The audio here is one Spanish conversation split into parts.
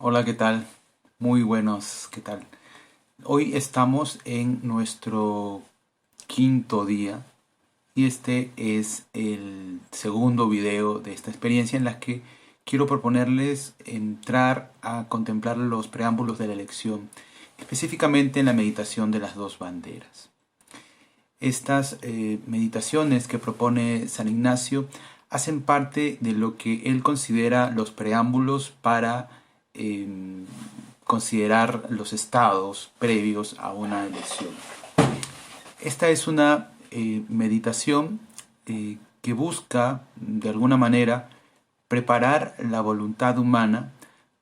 Hola, ¿qué tal? Muy buenos, ¿qué tal? Hoy estamos en nuestro quinto día y este es el segundo video de esta experiencia en la que quiero proponerles entrar a contemplar los preámbulos de la elección, específicamente en la meditación de las dos banderas. Estas meditaciones que propone San Ignacio hacen parte de lo que él considera los preámbulos para eh, considerar los estados previos a una elección. Esta es una meditación que busca, de alguna manera, preparar la voluntad humana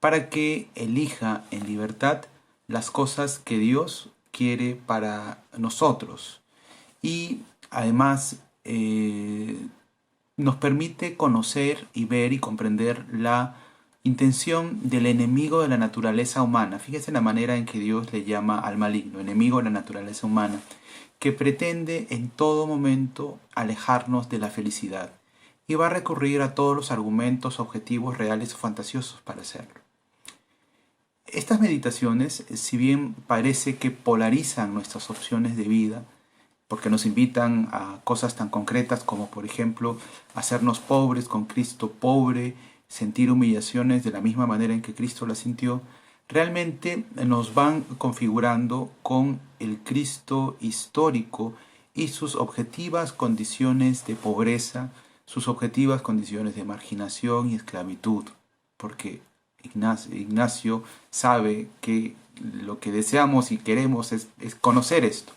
para que elija en libertad las cosas que Dios quiere para nosotros. Y además nos permite conocer y ver y comprender la intención del enemigo de la naturaleza humana. Fíjese la manera en que Dios le llama al maligno, enemigo de la naturaleza humana, que pretende en todo momento alejarnos de la felicidad y va a recurrir a todos los argumentos, objetivos reales o fantasiosos para hacerlo. Estas meditaciones, si bien parece que polarizan nuestras opciones de vida, porque nos invitan a cosas tan concretas como, por ejemplo, hacernos pobres con Cristo pobre, sentir humillaciones de la misma manera en que Cristo las sintió, realmente nos van configurando con el Cristo histórico y sus objetivas condiciones de pobreza, sus objetivas condiciones de marginación y esclavitud, porque Ignacio sabe que lo que deseamos y queremos es conocer esto.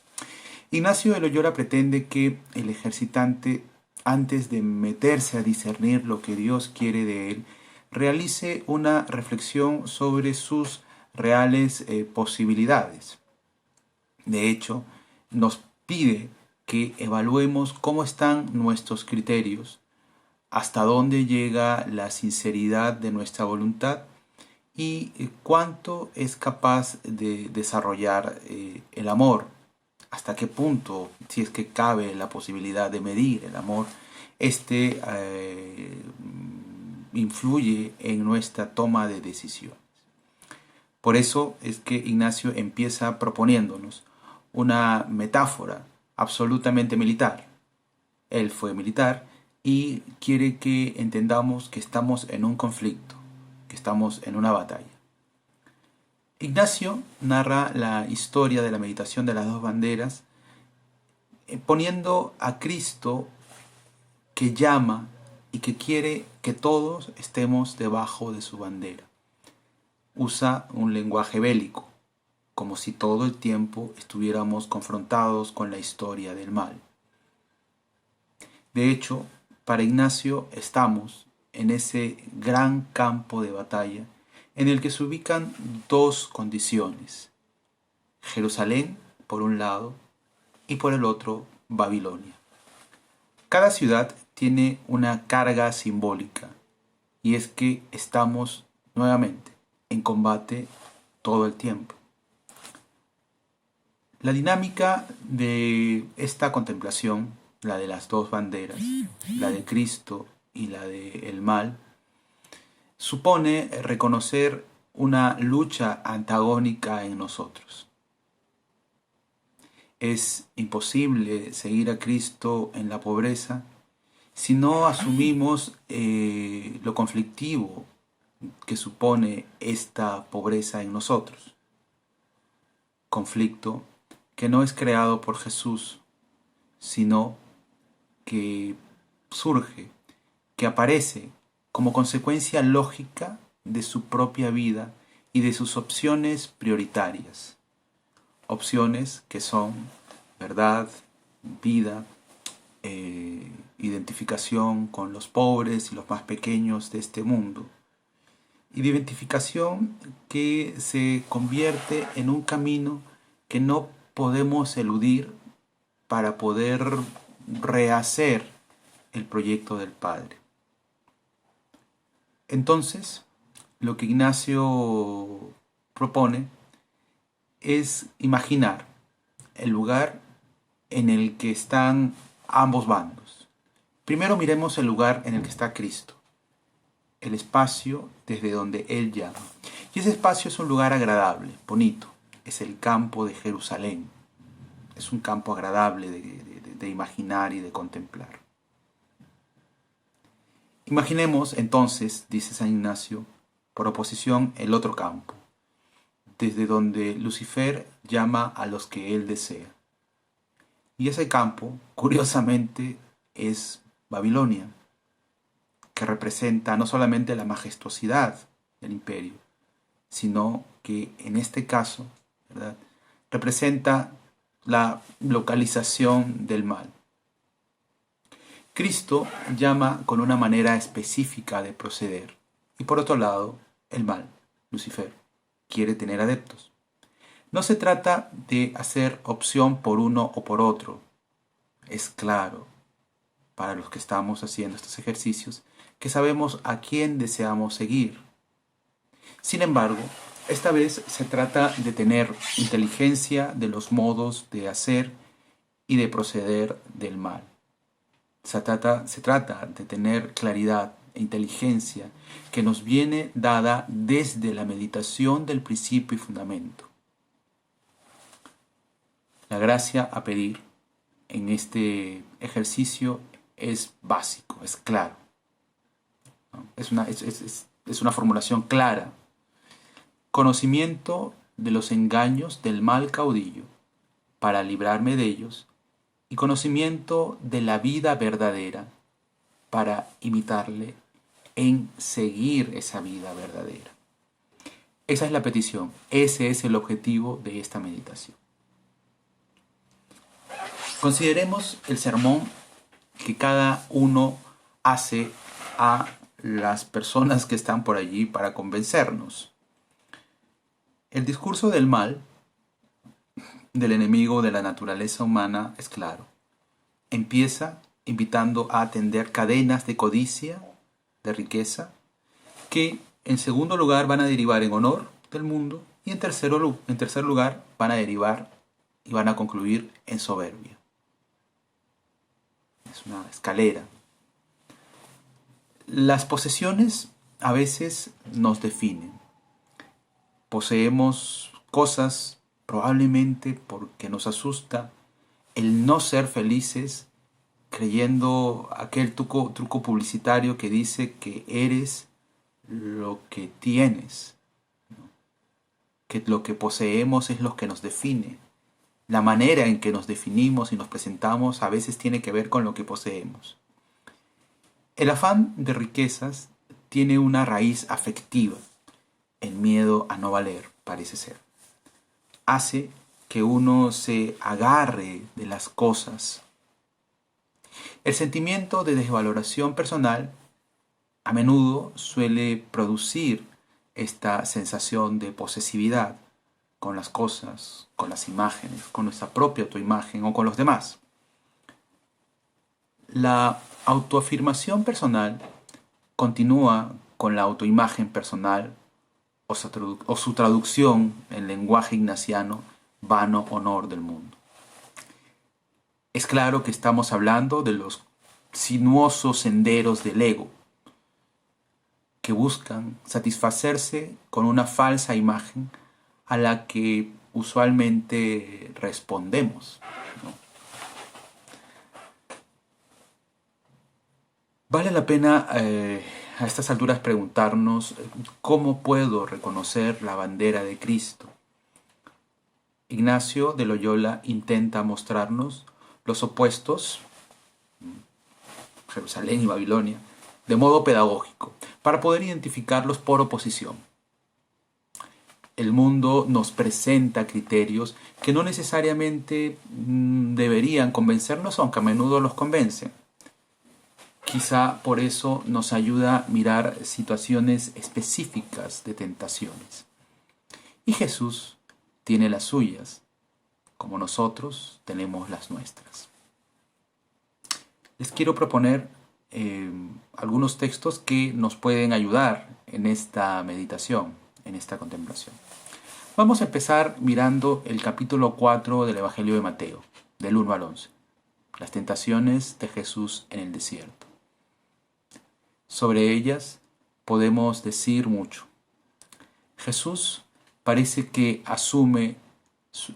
Ignacio de Loyola pretende que el ejercitante, antes de meterse a discernir lo que Dios quiere de él, realice una reflexión sobre sus reales posibilidades. De hecho, nos pide que evaluemos cómo están nuestros criterios, hasta dónde llega la sinceridad de nuestra voluntad y cuánto es capaz de desarrollar el amor, hasta qué punto, si es que cabe la posibilidad de medir el amor, influye en nuestra toma de decisiones. Por eso es que Ignacio empieza proponiéndonos una metáfora absolutamente militar. Él fue militar y quiere que entendamos que estamos en un conflicto, que estamos en una batalla. Ignacio narra la historia de la meditación de las dos banderas, poniendo a Cristo que llama y que quiere que todos estemos debajo de su bandera. Usa un lenguaje bélico, como si todo el tiempo estuviéramos confrontados con la historia del mal. De hecho, para Ignacio estamos en ese gran campo de batalla en el que se ubican dos condiciones: Jerusalén por un lado y por el otro Babilonia. Cada ciudad tiene una carga simbólica y es que estamos nuevamente en combate todo el tiempo. La dinámica de esta contemplación, la de las dos banderas, la de Cristo y la del mal, supone reconocer una lucha antagónica en nosotros. Es imposible seguir a Cristo en la pobreza si no asumimos lo conflictivo que supone esta pobreza en nosotros. Conflicto que no es creado por Jesús, sino que surge, que aparece como consecuencia lógica de su propia vida y de sus opciones prioritarias. Opciones que son verdad, vida, identificación con los pobres y los más pequeños de este mundo. Identificación que se convierte en un camino que no podemos eludir para poder rehacer el proyecto del Padre. Entonces, lo que Ignacio propone es imaginar el lugar en el que están ambos bandos. Primero miremos el lugar en el que está Cristo, el espacio desde donde Él llama. Y ese espacio es un lugar agradable, bonito. Es el campo de Jerusalén. Es un campo agradable de imaginar y de contemplar. Imaginemos entonces, dice San Ignacio, por oposición el otro campo, desde donde Lucifer llama a los que él desea. Y ese campo, curiosamente, es Babilonia, que representa no solamente la majestuosidad del imperio, sino que en este caso, ¿verdad?, representa la localización del mal. Cristo llama con una manera específica de proceder. Y por otro lado, el mal, Lucifer, quiere tener adeptos. No se trata de hacer opción por uno o por otro. Es claro, para los que estamos haciendo estos ejercicios, que sabemos a quién deseamos seguir. Sin embargo, esta vez se trata de tener inteligencia de los modos de hacer y de proceder del mal. Se trata de tener claridad e inteligencia que nos viene dada desde la meditación del principio y fundamento. La gracia a pedir en este ejercicio es básico, es claro, ¿no? Es una formulación clara. Conocimiento de los engaños del mal caudillo para librarme de ellos, y conocimiento de la vida verdadera para imitarle en seguir esa vida verdadera. Esa es la petición, ese es el objetivo de esta meditación. Consideremos el sermón que cada uno hace a las personas que están por allí para convencernos. El discurso del mal, del enemigo de la naturaleza humana, es claro. Empieza invitando a atender cadenas de codicia, de riqueza, que en segundo lugar van a derivar en honor del mundo y en tercer lugar van a derivar y van a concluir en soberbia. Es una escalera. Las posesiones a veces nos definen. Poseemos cosas probablemente porque nos asusta el no ser felices, creyendo aquel truco publicitario que dice que eres lo que tienes, ¿no? Que lo que poseemos es lo que nos define. La manera en que nos definimos y nos presentamos a veces tiene que ver con lo que poseemos. El afán de riquezas tiene una raíz afectiva. El miedo a no valer, parece ser. Hace que uno se agarre de las cosas. El sentimiento de desvaloración personal a menudo suele producir esta sensación de posesividad con las cosas, con las imágenes, con nuestra propia autoimagen o con los demás. La autoafirmación personal continúa con la autoimagen personal o su traducción en lenguaje ignaciano, vano honor del mundo. Es claro que estamos hablando de los sinuosos senderos del ego, que buscan satisfacerse con una falsa imagen a la que usualmente respondemos, ¿no? Vale la pena a estas alturas preguntarnos cómo puedo reconocer la bandera de Cristo. Ignacio de Loyola intenta mostrarnos los opuestos, Jerusalén y Babilonia, de modo pedagógico, para poder identificarlos por oposición. El mundo nos presenta criterios que no necesariamente deberían convencernos, aunque a menudo los convencen. Quizá por eso nos ayuda a mirar situaciones específicas de tentaciones. Y Jesús tiene las suyas, como nosotros tenemos las nuestras. Les quiero proponer algunos textos que nos pueden ayudar en esta meditación, en esta contemplación. Vamos a empezar mirando el capítulo 4 del Evangelio de Mateo, del 1 al 11. Las tentaciones de Jesús en el desierto. Sobre ellas podemos decir mucho. Jesús parece que asume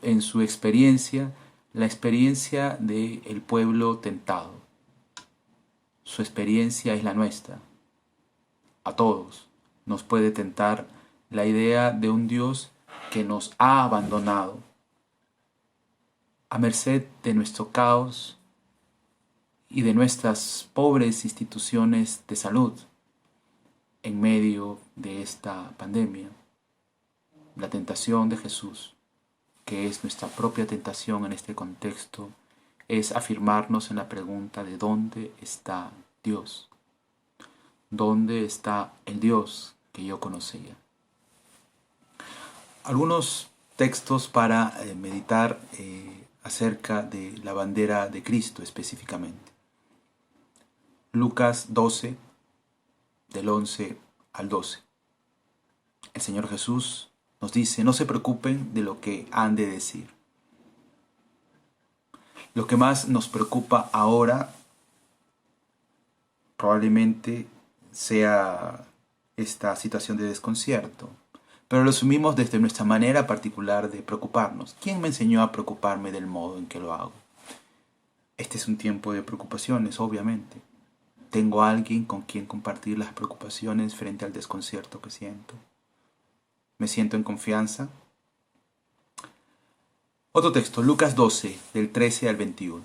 en su experiencia la experiencia del pueblo tentado. Su experiencia es la nuestra. A todos nos puede tentar la idea de un Dios que nos ha abandonado a merced de nuestro caos y de nuestras pobres instituciones de salud en medio de esta pandemia. La tentación de Jesús, que es nuestra propia tentación en este contexto, es afirmarnos en la pregunta de ¿dónde está Dios? ¿Dónde está el Dios que yo conocía? Algunos textos para meditar acerca de la bandera de Cristo específicamente. Lucas 12, del 11 al 12. El Señor Jesús nos dice, no se preocupen de lo que han de decir. Lo que más nos preocupa ahora probablemente sea esta situación de desconcierto, pero lo asumimos desde nuestra manera particular de preocuparnos. ¿Quién me enseñó a preocuparme del modo en que lo hago? Este es un tiempo de preocupaciones, obviamente. Tengo a alguien con quien compartir las preocupaciones frente al desconcierto que siento. ¿Me siento en confianza? Otro texto, Lucas 12, del 13 al 21.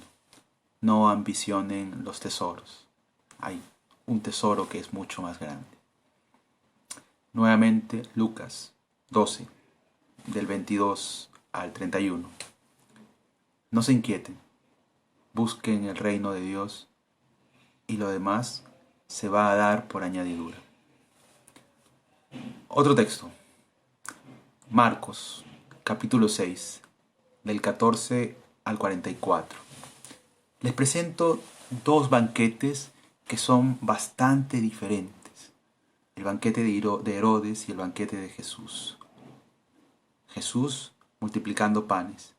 No ambicionen los tesoros. Hay un tesoro que es mucho más grande. Nuevamente, Lucas 12, del 22 al 31. No se inquieten, busquen el reino de Dios y lo demás se va a dar por añadidura. Otro texto, Marcos, capítulo 6, del 14 al 44. Les presento dos banquetes que son bastante diferentes. El banquete de Herodes y el banquete de Jesús. Jesús multiplicando panes.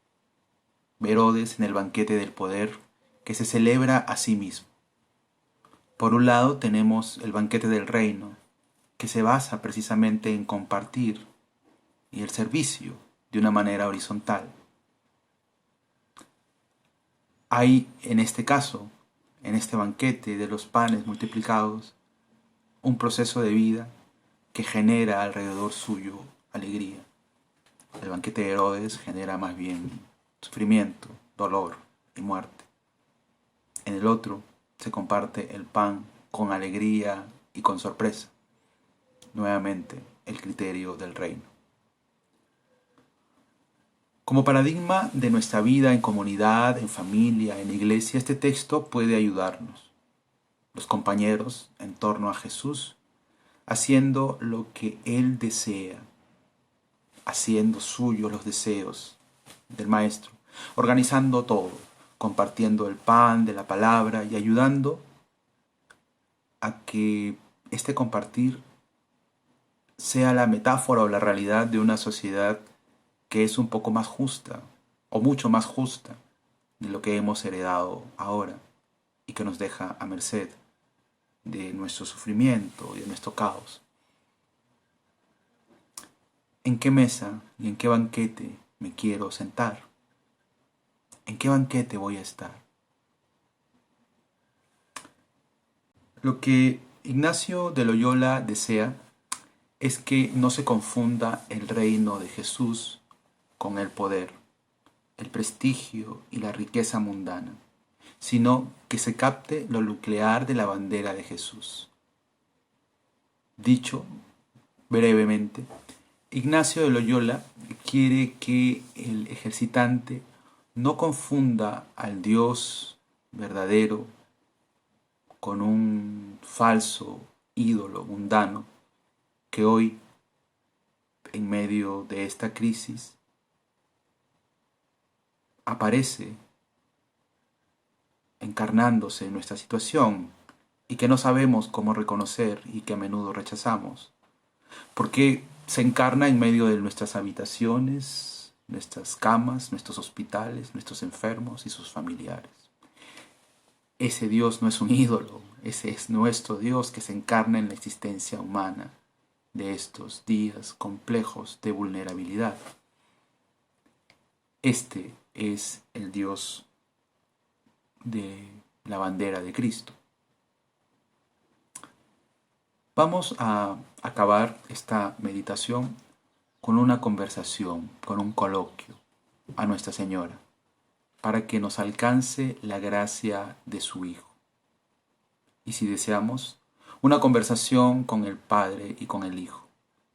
Herodes en el banquete del poder que se celebra a sí mismo. Por un lado tenemos el banquete del reino, que se basa precisamente en compartir y el servicio de una manera horizontal. Hay en este caso, en este banquete de los panes multiplicados, un proceso de vida que genera alrededor suyo alegría. El banquete de Herodes genera más bien sufrimiento, dolor y muerte. En el otro se comparte el pan con alegría y con sorpresa. Nuevamente, el criterio del reino. Como paradigma de nuestra vida en comunidad, en familia, en iglesia, este texto puede ayudarnos. Los compañeros en torno a Jesús, haciendo lo que Él desea, haciendo suyos los deseos del Maestro, organizando todo, compartiendo el pan de la palabra y ayudando a que este compartir sea la metáfora o la realidad de una sociedad que es un poco más justa o mucho más justa de lo que hemos heredado ahora y que nos deja a merced de nuestro sufrimiento y de nuestro caos. ¿En qué mesa y en qué banquete me quiero sentar? ¿En qué banquete voy a estar? Lo que Ignacio de Loyola desea es que no se confunda el reino de Jesús con el poder, el prestigio y la riqueza mundana, sino que se capte lo nuclear de la bandera de Jesús. Dicho brevemente, Ignacio de Loyola quiere que el ejercitante no confunda al Dios verdadero con un falso ídolo mundano que hoy, en medio de esta crisis, aparece encarnándose en nuestra situación y que no sabemos cómo reconocer y que a menudo rechazamos, porque se encarna en medio de nuestras habitaciones, nuestras camas, nuestros hospitales, nuestros enfermos y sus familiares. Ese Dios no es un ídolo, ese es nuestro Dios que se encarna en la existencia humana de estos días complejos de vulnerabilidad. Este es el Dios de la bandera de Cristo. Vamos a acabar esta meditación con una conversación, con un coloquio a Nuestra Señora, para que nos alcance la gracia de su Hijo. Y si deseamos, una conversación con el Padre y con el Hijo,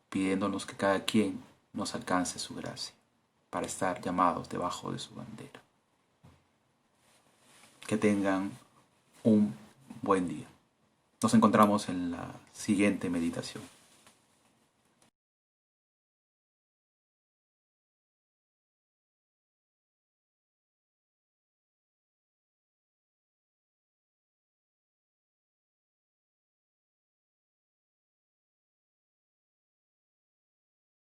pidiéndonos que cada quien nos alcance su gracia, para estar llamados debajo de su bandera. Que tengan un buen día. Nos encontramos en la siguiente meditación.